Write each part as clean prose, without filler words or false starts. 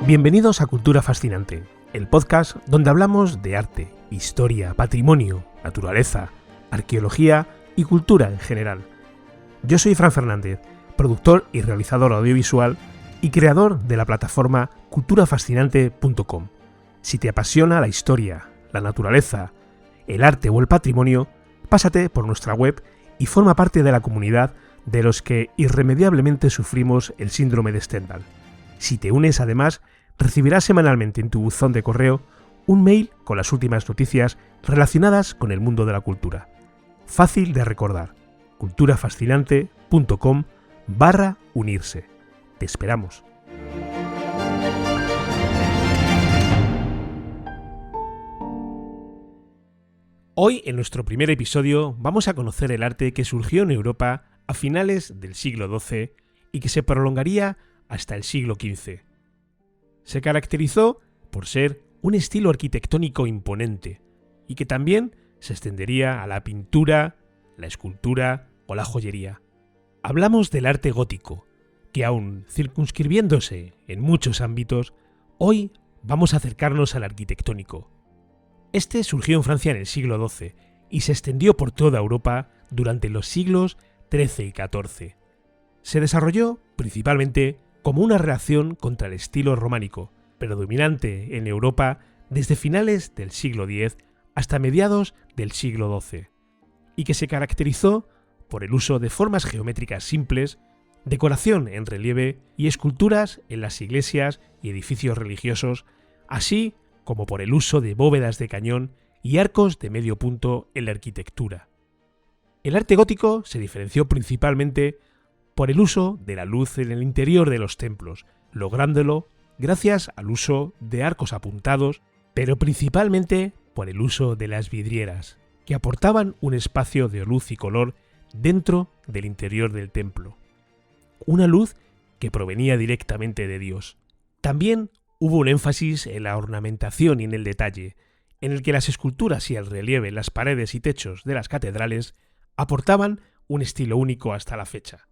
Bienvenidos a Cultura Fascinante, el podcast donde hablamos de arte, historia, patrimonio, naturaleza, arqueología y cultura en general. Yo soy Fran Fernández, productor y realizador audiovisual y creador de la plataforma culturafascinante.com. Si te apasiona la historia, la naturaleza, el arte o el patrimonio, pásate por nuestra web y forma parte de la comunidad de los que irremediablemente sufrimos el síndrome de Stendhal. Si te unes, además, recibirás semanalmente en tu buzón de correo un mail con las últimas noticias relacionadas con el mundo de la cultura. Fácil de recordar, culturafascinante.com/unirse. Te esperamos. Hoy, en nuestro primer episodio, vamos a conocer el arte que surgió en Europa a finales del siglo XII y que se prolongaría hasta el siglo XV. Se caracterizó por ser un estilo arquitectónico imponente y que también se extendería a la pintura, la escultura o la joyería. Hablamos del arte gótico, que aun circunscribiéndose en muchos ámbitos, hoy vamos a acercarnos al arquitectónico. Este surgió en Francia en el siglo XII y se extendió por toda Europa durante los siglos XIII y XIV. Se desarrolló principalmente como una reacción contra el estilo románico, predominante en Europa desde finales del siglo X hasta mediados del siglo XII, y que se caracterizó por el uso de formas geométricas simples, decoración en relieve y esculturas en las iglesias y edificios religiosos, así como por el uso de bóvedas de cañón y arcos de medio punto en la arquitectura. El arte gótico se diferenció principalmente por el uso de la luz en el interior de los templos, lográndolo gracias al uso de arcos apuntados, pero principalmente por el uso de las vidrieras, que aportaban un espacio de luz y color dentro del interior del templo. Una luz que provenía directamente de Dios. También hubo un énfasis en la ornamentación y en el detalle, en el que las esculturas y el relieve en las paredes y techos de las catedrales aportaban un estilo único hasta la fecha.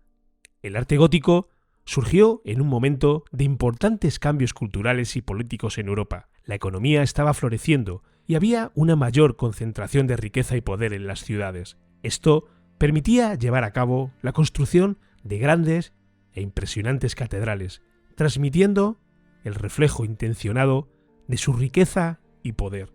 El arte gótico surgió en un momento de importantes cambios culturales y políticos en Europa. La economía estaba floreciendo y había una mayor concentración de riqueza y poder en las ciudades. Esto permitía llevar a cabo la construcción de grandes e impresionantes catedrales, transmitiendo el reflejo intencionado de su riqueza y poder.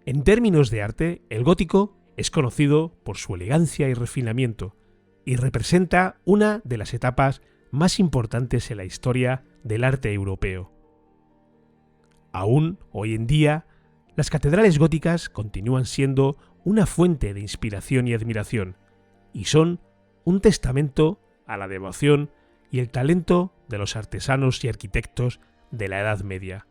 En términos de arte, el gótico es conocido por su elegancia y refinamiento, y representa una de las etapas más importantes en la historia del arte europeo. Aún hoy en día, las catedrales góticas continúan siendo una fuente de inspiración y admiración, y son un testamento a la devoción y el talento de los artesanos y arquitectos de la Edad Media.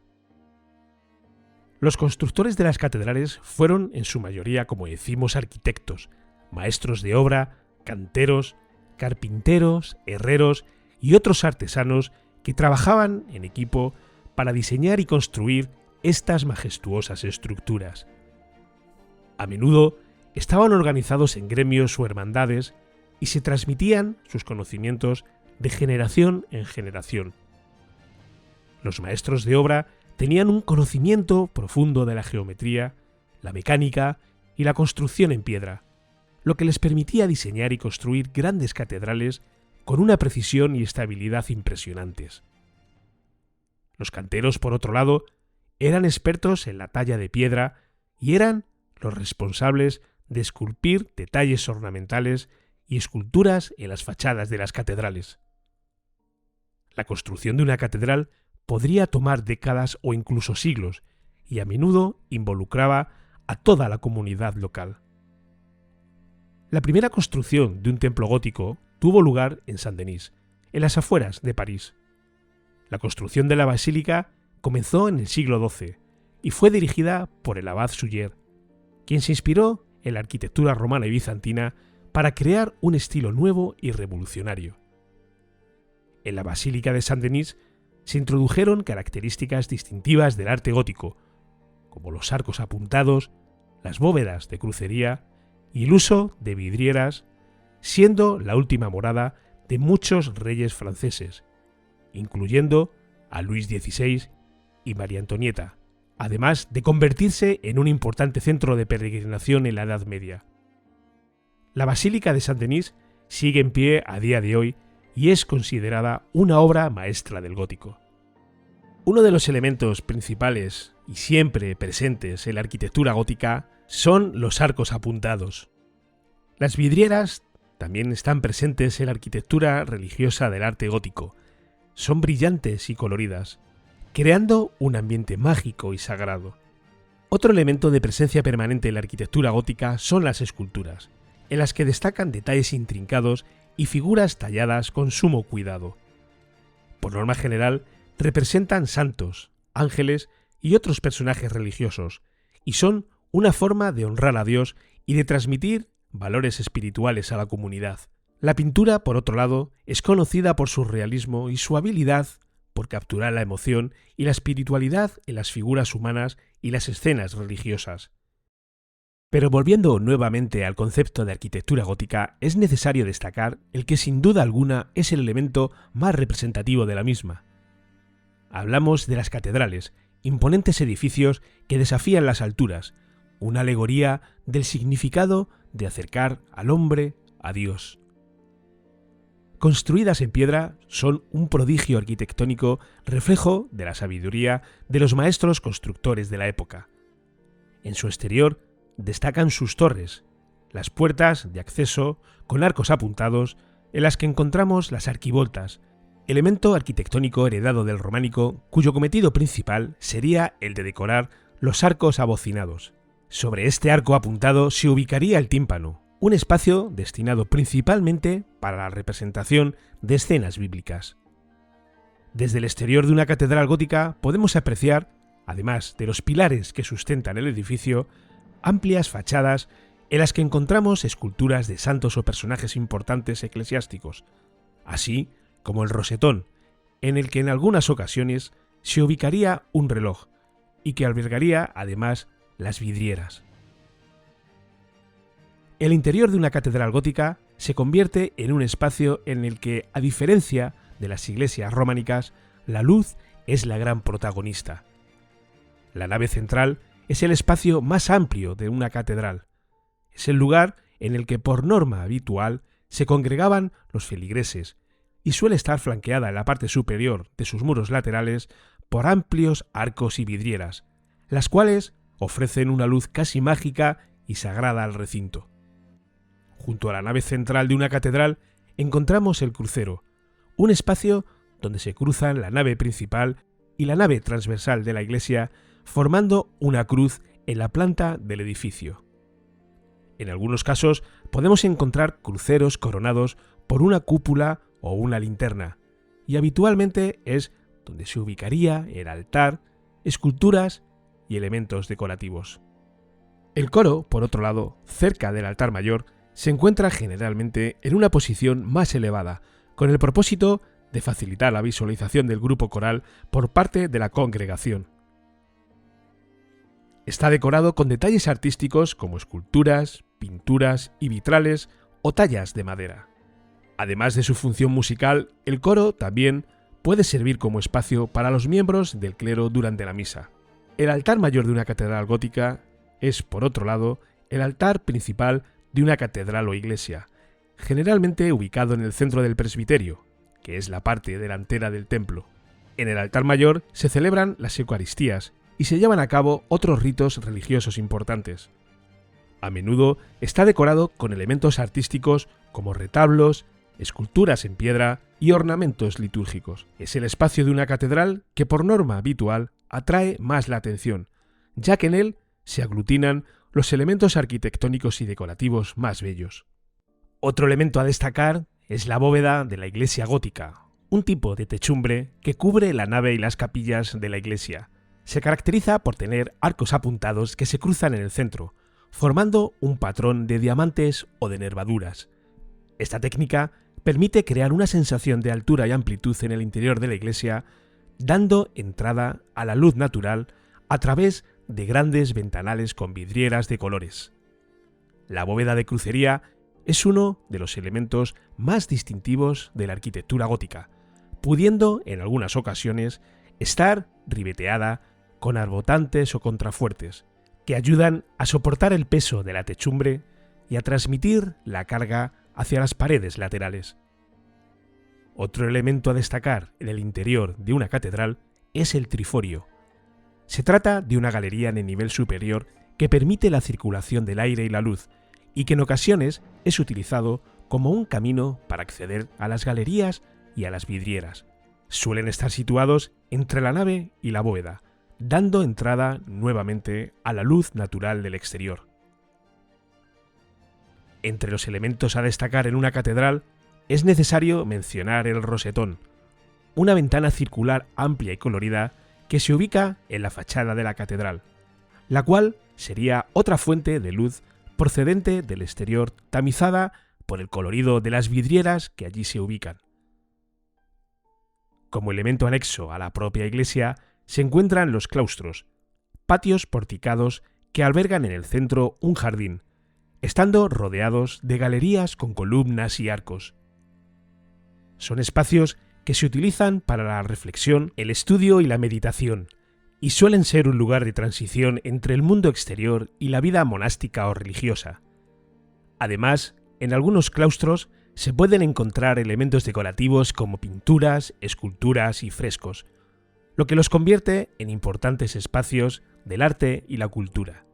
Los constructores de las catedrales fueron en su mayoría, como decimos, arquitectos, maestros de obra, canteros, carpinteros, herreros y otros artesanos que trabajaban en equipo para diseñar y construir estas majestuosas estructuras. A menudo estaban organizados en gremios o hermandades y se transmitían sus conocimientos de generación en generación. Los maestros de obra tenían un conocimiento profundo de la geometría, la mecánica y la construcción en piedra, lo que les permitía diseñar y construir grandes catedrales con una precisión y estabilidad impresionantes. Los canteros, por otro lado, eran expertos en la talla de piedra y eran los responsables de esculpir detalles ornamentales y esculturas en las fachadas de las catedrales. La construcción de una catedral podría tomar décadas o incluso siglos, y a menudo involucraba a toda la comunidad local. La primera construcción de un templo gótico tuvo lugar en Saint-Denis, en las afueras de París. La construcción de la basílica comenzó en el siglo XII y fue dirigida por el abad Suger, quien se inspiró en la arquitectura romana y bizantina para crear un estilo nuevo y revolucionario. En la basílica de Saint-Denis se introdujeron características distintivas del arte gótico, como los arcos apuntados, las bóvedas de crucería y el uso de vidrieras, siendo la última morada de muchos reyes franceses, incluyendo a Luis XVI y María Antonieta, además de convertirse en un importante centro de peregrinación en la Edad Media. La Basílica de Saint-Denis sigue en pie a día de hoy y es considerada una obra maestra del gótico. Uno de los elementos principales y siempre presentes en la arquitectura gótica son los arcos apuntados. Las vidrieras también están presentes en la arquitectura religiosa del arte gótico. Son brillantes y coloridas, creando un ambiente mágico y sagrado. Otro elemento de presencia permanente en la arquitectura gótica son las esculturas, en las que destacan detalles intrincados y figuras talladas con sumo cuidado. Por norma general, representan santos, ángeles y otros personajes religiosos, y son una forma de honrar a Dios y de transmitir valores espirituales a la comunidad. La pintura, por otro lado, es conocida por su realismo y su habilidad por capturar la emoción y la espiritualidad en las figuras humanas y las escenas religiosas. Pero volviendo nuevamente al concepto de arquitectura gótica, es necesario destacar el que sin duda alguna es el elemento más representativo de la misma. Hablamos de las catedrales, imponentes edificios que desafían las alturas, una alegoría del significado de acercar al hombre a Dios. Construidas en piedra, son un prodigio arquitectónico reflejo de la sabiduría de los maestros constructores de la época. En su exterior destacan sus torres, las puertas de acceso con arcos apuntados en las que encontramos las arquivoltas, elemento arquitectónico heredado del románico cuyo cometido principal sería el de decorar los arcos abocinados. Sobre este arco apuntado se ubicaría el tímpano, un espacio destinado principalmente para la representación de escenas bíblicas. Desde el exterior de una catedral gótica podemos apreciar, además de los pilares que sustentan el edificio, amplias fachadas en las que encontramos esculturas de santos o personajes importantes eclesiásticos, así como el rosetón, en el que en algunas ocasiones se ubicaría un reloj y que albergaría además las vidrieras. El interior de una catedral gótica se convierte en un espacio en el que, a diferencia de las iglesias románicas, la luz es la gran protagonista. La nave central es el espacio más amplio de una catedral. Es el lugar en el que por norma habitual se congregaban los feligreses y suele estar flanqueada en la parte superior de sus muros laterales por amplios arcos y vidrieras, las cuales ofrecen una luz casi mágica y sagrada al recinto. Junto a la nave central de una catedral encontramos el crucero, un espacio donde se cruzan la nave principal y la nave transversal de la iglesia, formando una cruz en la planta del edificio. En algunos casos podemos encontrar cruceros coronados por una cúpula o una linterna, y habitualmente es donde se ubicaría el altar, esculturas y elementos decorativos. El coro, por otro lado, cerca del altar mayor, se encuentra generalmente en una posición más elevada, con el propósito de facilitar la visualización del grupo coral por parte de la congregación. Está decorado con detalles artísticos como esculturas, pinturas y vitrales o tallas de madera. Además de su función musical, el coro también puede servir como espacio para los miembros del clero durante la misa. El altar mayor de una catedral gótica es, por otro lado, el altar principal de una catedral o iglesia, generalmente ubicado en el centro del presbiterio, que es la parte delantera del templo. En el altar mayor se celebran las eucaristías y se llevan a cabo otros ritos religiosos importantes. A menudo está decorado con elementos artísticos como retablos, esculturas en piedra y ornamentos litúrgicos. Es el espacio de una catedral que por norma habitual atrae más la atención, ya que en él se aglutinan los elementos arquitectónicos y decorativos más bellos. Otro elemento a destacar es la bóveda de la iglesia gótica, un tipo de techumbre que cubre la nave y las capillas de la iglesia. Se caracteriza por tener arcos apuntados que se cruzan en el centro, formando un patrón de diamantes o de nervaduras. Esta técnica permite crear una sensación de altura y amplitud en el interior de la iglesia, dando entrada a la luz natural a través de grandes ventanales con vidrieras de colores. La bóveda de crucería es uno de los elementos más distintivos de la arquitectura gótica, pudiendo en algunas ocasiones estar ribeteada con arbotantes o contrafuertes, que ayudan a soportar el peso de la techumbre y a transmitir la carga hacia las paredes laterales. Otro elemento a destacar en el interior de una catedral es el triforio. Se trata de una galería en el nivel superior que permite la circulación del aire y la luz, y que en ocasiones es utilizado como un camino para acceder a las galerías y a las vidrieras. Suelen estar situados entre la nave y la bóveda, dando entrada nuevamente a la luz natural del exterior. Entre los elementos a destacar en una catedral es necesario mencionar el rosetón, una ventana circular amplia y colorida que se ubica en la fachada de la catedral, la cual sería otra fuente de luz procedente del exterior, tamizada por el colorido de las vidrieras que allí se ubican. Como elemento anexo a la propia iglesia se encuentran los claustros, patios porticados que albergan en el centro un jardín, estando rodeados de galerías con columnas y arcos. Son espacios que se utilizan para la reflexión, el estudio y la meditación, y suelen ser un lugar de transición entre el mundo exterior y la vida monástica o religiosa. Además, en algunos claustros se pueden encontrar elementos decorativos como pinturas, esculturas y frescos, lo que los convierte en importantes espacios del arte y la cultura.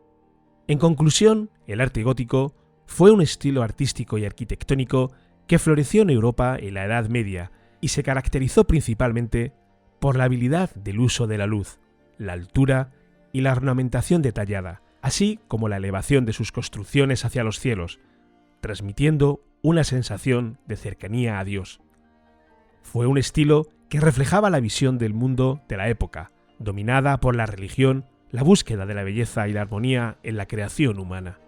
En conclusión, el arte gótico fue un estilo artístico y arquitectónico que floreció en Europa en la Edad Media y se caracterizó principalmente por la habilidad del uso de la luz, la altura y la ornamentación detallada, así como la elevación de sus construcciones hacia los cielos, transmitiendo una sensación de cercanía a Dios. Fue un estilo que reflejaba la visión del mundo de la época, dominada por la religión, la búsqueda de la belleza y la armonía en la creación humana.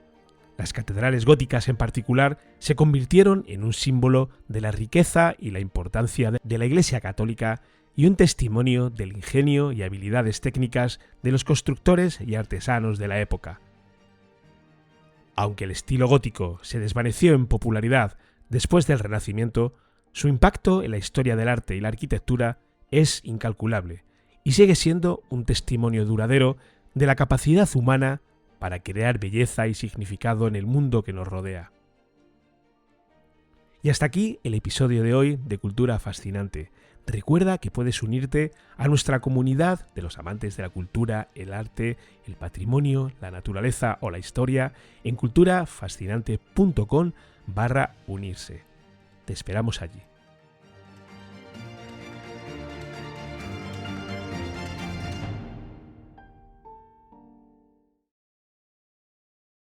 Las catedrales góticas en particular se convirtieron en un símbolo de la riqueza y la importancia de la Iglesia católica y un testimonio del ingenio y habilidades técnicas de los constructores y artesanos de la época. Aunque el estilo gótico se desvaneció en popularidad después del Renacimiento, su impacto en la historia del arte y la arquitectura es incalculable y sigue siendo un testimonio duradero de la capacidad humana para crear belleza y significado en el mundo que nos rodea. Y hasta aquí el episodio de hoy de Cultura Fascinante. Recuerda que puedes unirte a nuestra comunidad de los amantes de la cultura, el arte, el patrimonio, la naturaleza o la historia en culturafascinante.com/unirse. Te esperamos allí.